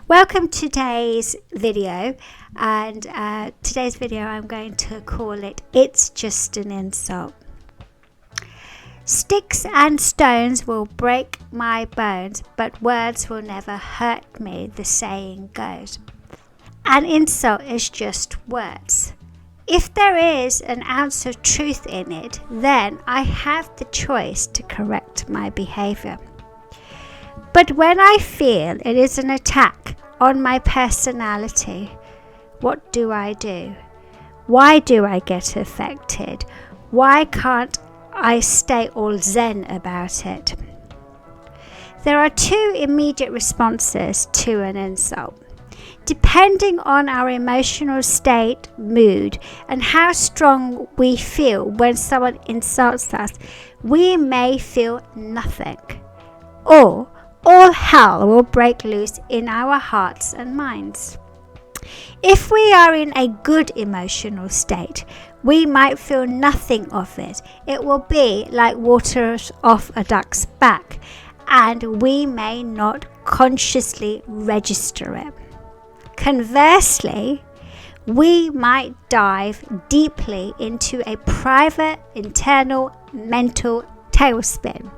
Welcome to today's video, and today's video I'm going to call it "It's Just an Insult." Sticks and stones will break my bones, but words will never hurt me, the saying goes. An insult is just words. If there is an ounce of truth in it, then I have the choice to correct my behavior. But when I feel it is an attack on my personality, what do? Why do I get affected? Why can't I stay all zen about it? There are two immediate responses to an insult. Depending on our emotional state, mood, and how strong we feel when someone insults us, we may feel nothing, or all hell will break loose in our hearts and minds. If we are in a good emotional state, we might feel nothing of it. It will be like water off a duck's back, and we may not consciously register it. Conversely, we might dive deeply into a private, internal, mental tailspin.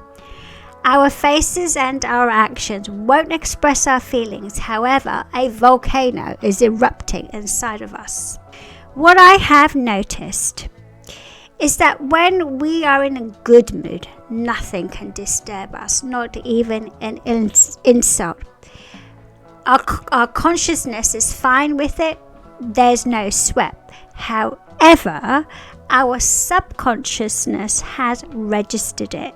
Our faces and our actions won't express our feelings. However, a volcano is erupting inside of us. What I have noticed is that when we are in a good mood, nothing can disturb us, not even an insult. Our consciousness is fine with it. There's no sweat. However, our subconsciousness has registered it,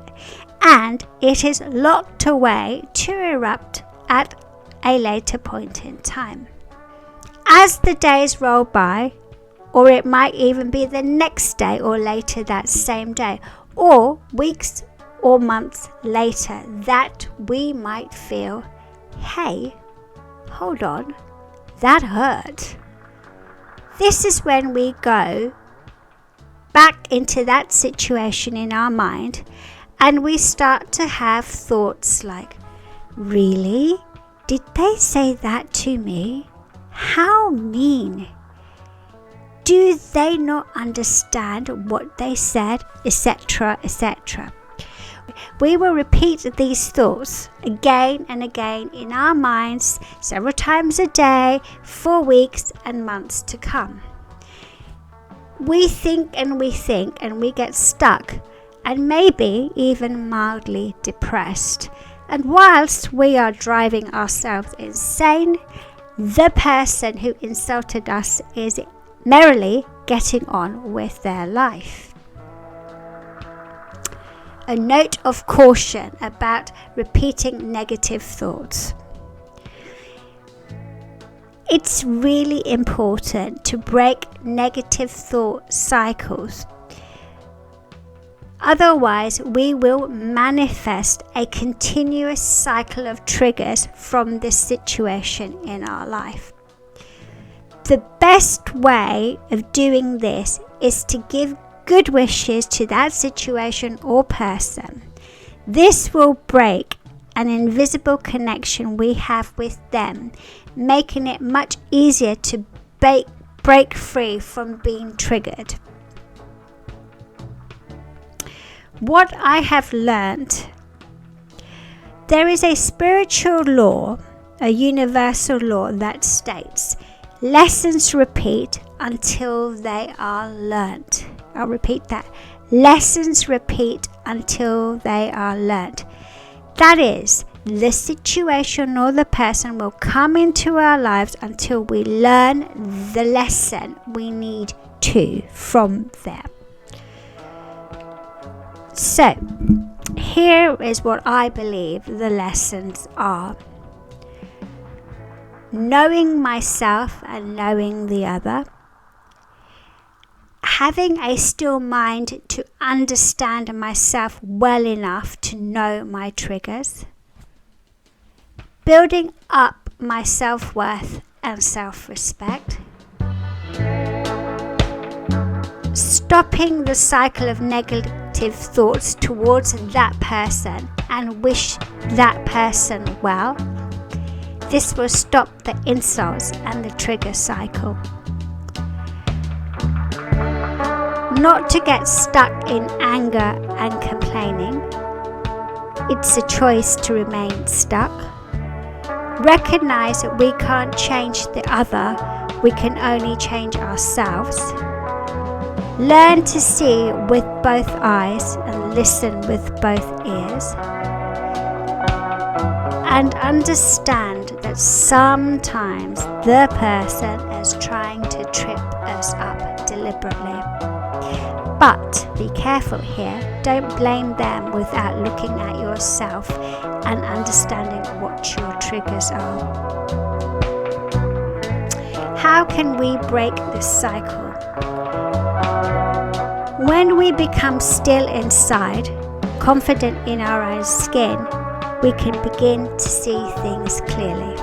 and it is locked away to erupt at a later point in time. As the days roll by, or it might even be the next day or later that same day, or weeks or months later, that we might feel, hey, hold on, that hurt. This is when we go back into that situation in our mind, and we start to have thoughts like, really? Did they say that to me? How mean. Do they not understand what they said, etc., etc.? We will repeat these thoughts again and again in our minds several times a day for weeks and months to come. We think and we get stuck, and maybe even mildly depressed. And whilst we are driving ourselves insane, the person who insulted us is merrily getting on with their life. A note of caution about repeating negative thoughts. It's really important to break negative thought cycles. Otherwise, we will manifest a continuous cycle of triggers from this situation in our life. The best way of doing this is to give good wishes to that situation or person. This will break an invisible connection we have with them, making it much easier to break free from being triggered. What I have learned, there is a spiritual law, a universal law that states, lessons repeat until they are learnt. I'll repeat that. Lessons repeat until they are learnt. That is, the situation or the person will come into our lives until we learn the lesson we need to from them. So, here is what I believe the lessons are. Knowing myself and knowing the other. Having a still mind to understand myself well enough to know my triggers. Building up my self-worth and self-respect. Stopping the cycle of negative thoughts towards that person and wish that person well. This will stop the insults and the trigger cycle. Not to get stuck in anger and complaining. It's a choice to remain stuck. Recognize that we can't change the other, we can only change ourselves. Learn to see with both eyes and listen with both ears. And understand that sometimes the person is trying to trip us up deliberately. But be careful here, don't blame them without looking at yourself and understanding what your triggers are. How can we break this cycle? When we become still inside, confident in our own skin, we can begin to see things clearly.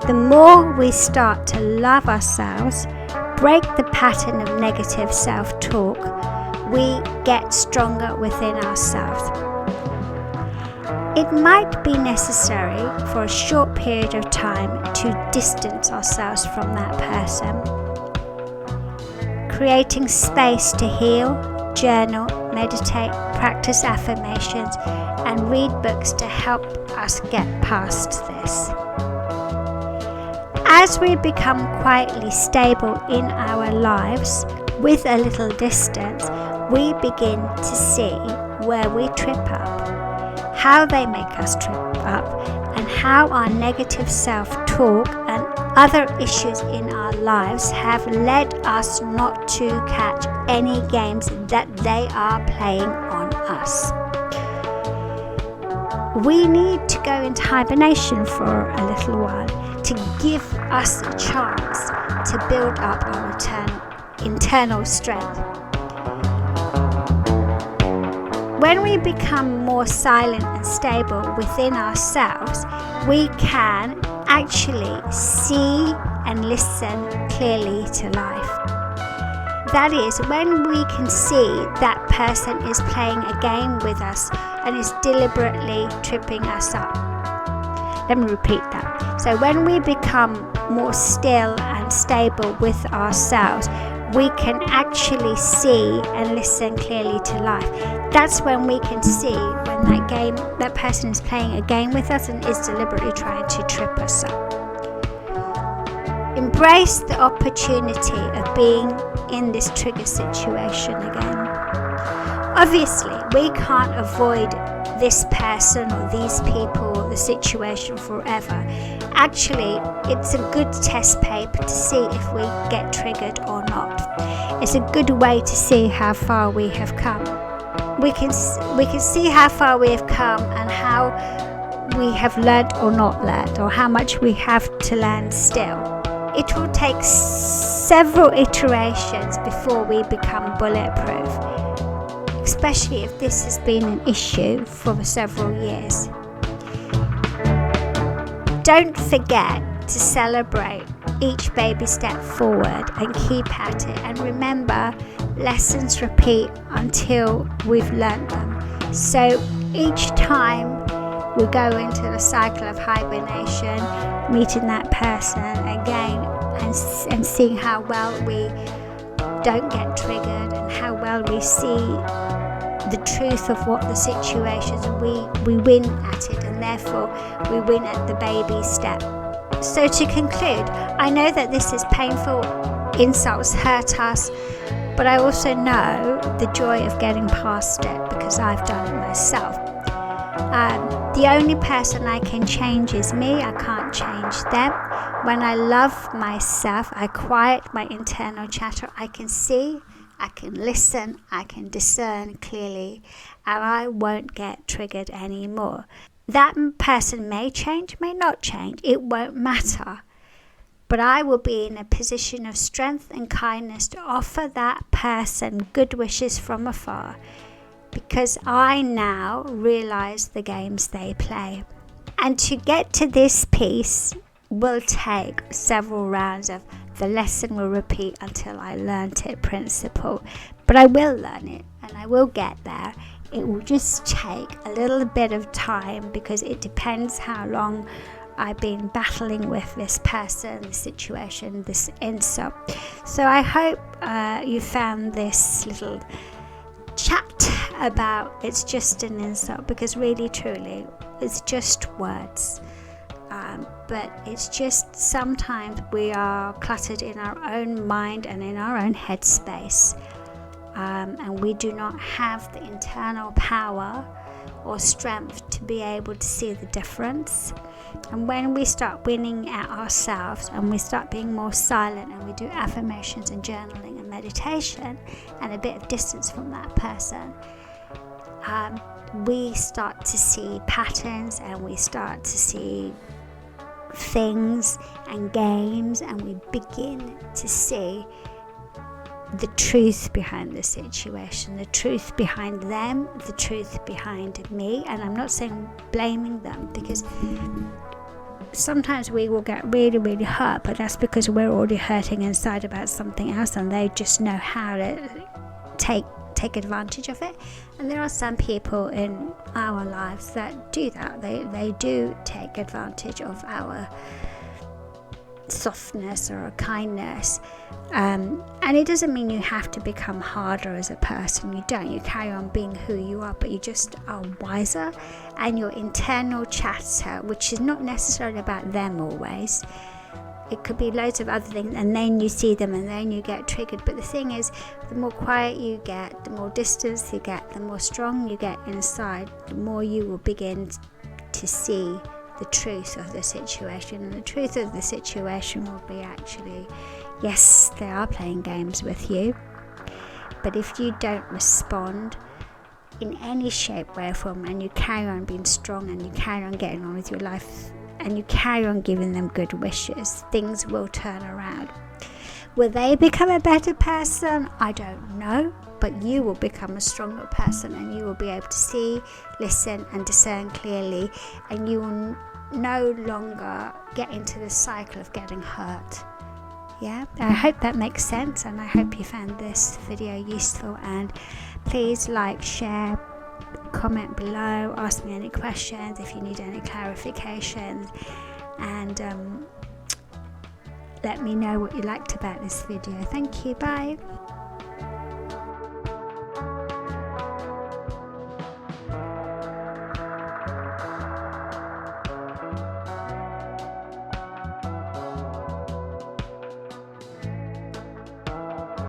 The more we start to love ourselves, break the pattern of negative self-talk, we get stronger within ourselves. It might be necessary for a short period of time to distance ourselves from that person. Creating space to heal, journal, meditate, practice affirmations, and read books to help us get past this. As we become quietly stable in our lives, with a little distance, we begin to see where we trip up, how they make us trip up, and how our negative self-talk and other issues in our lives have led us not to catch any games that they are playing on us. We need to go into hibernation for a little while to give us a chance to build up our internal strength. When we become more silent and stable within ourselves, we can actually see and listen clearly to life. That is, when we can see that person is playing a game with us and is deliberately tripping us up. Let me repeat that. So when we become more still and stable with ourselves, we can actually see and listen clearly to life. That's when we can see when that person is playing a game with us and is deliberately trying to trip us up. Embrace the opportunity of being in this trigger situation again. Obviously, we can't avoid this person or these people or the situation forever. Actually, it's a good test paper to see if we get triggered or not. It's a good way to see how far we have come. We can see how far we have come and how we have learnt or not learnt, or how much we have to learn still. It will take several iterations before we become bulletproof, especially if this has been an issue for several years. Don't forget to celebrate each baby step forward and keep at it. And remember, lessons repeat until we've learnt them. So each time we go into the cycle of hibernation, meeting that person again and seeing how well we don't get triggered and how well we see the truth of what the situation is, we win at it, and therefore we win at the baby step. So to conclude, I know that this is painful, insults hurt us, but I also know the joy of getting past it because I've done it myself. The only person I can change is me. I can't change them. When I love myself, I quiet my internal chatter. I can see, I can listen, I can discern clearly, and I won't get triggered anymore. That person may change, may not change. It won't matter. But I will be in a position of strength and kindness to offer that person good wishes from afar, because I now realize the games they play. And to get to this piece will take several rounds of the lesson will repeat until I learnt it principle. But I will learn it and I will get there. It will just take a little bit of time because it depends how long I've been battling with this person, this situation, this insult. So I hope you found this little chat about it's just an insult, because really truly it's just words. But it's just sometimes we are cluttered in our own mind and in our own headspace, and we do not have the internal power or strength to be able to see the difference. And when we start winning at ourselves and we start being more silent and we do affirmations and journaling and meditation and a bit of distance from that person, we start to see patterns and we start to see things and games, and we begin to see the truth behind the situation, the truth behind them, the truth behind me. And I'm not saying blaming them, because sometimes we will get really, really hurt, but that's because we're already hurting inside about something else, and they just know how to take advantage of it. And there are some people in our lives that do that. They do take advantage of our softness or our kindness, and it doesn't mean you have to become harder as a person. You don't. You carry on being who you are, but you just are wiser, and your internal chatter, which is not necessarily about them always, it could be loads of other things, and then you see them and then you get triggered. But the thing is, the more quiet you get, the more distance you get, the more strong you get inside, the more you will begin to see the truth of the situation. And the truth of the situation will be, actually, yes, they are playing games with you, but if you don't respond in any shape, way or form, and you carry on being strong and you carry on getting on with your life and you carry on giving them good wishes, things will turn around. Will they become a better person? I don't know, but you will become a stronger person, and you will be able to see, listen and discern clearly, and you will no longer get into the cycle of getting hurt. Yeah, I hope that makes sense, and I hope you found this video useful. And please like, share, comment below, ask me any questions if you need any clarifications, and let me know what you liked about this video. Thank you. Bye.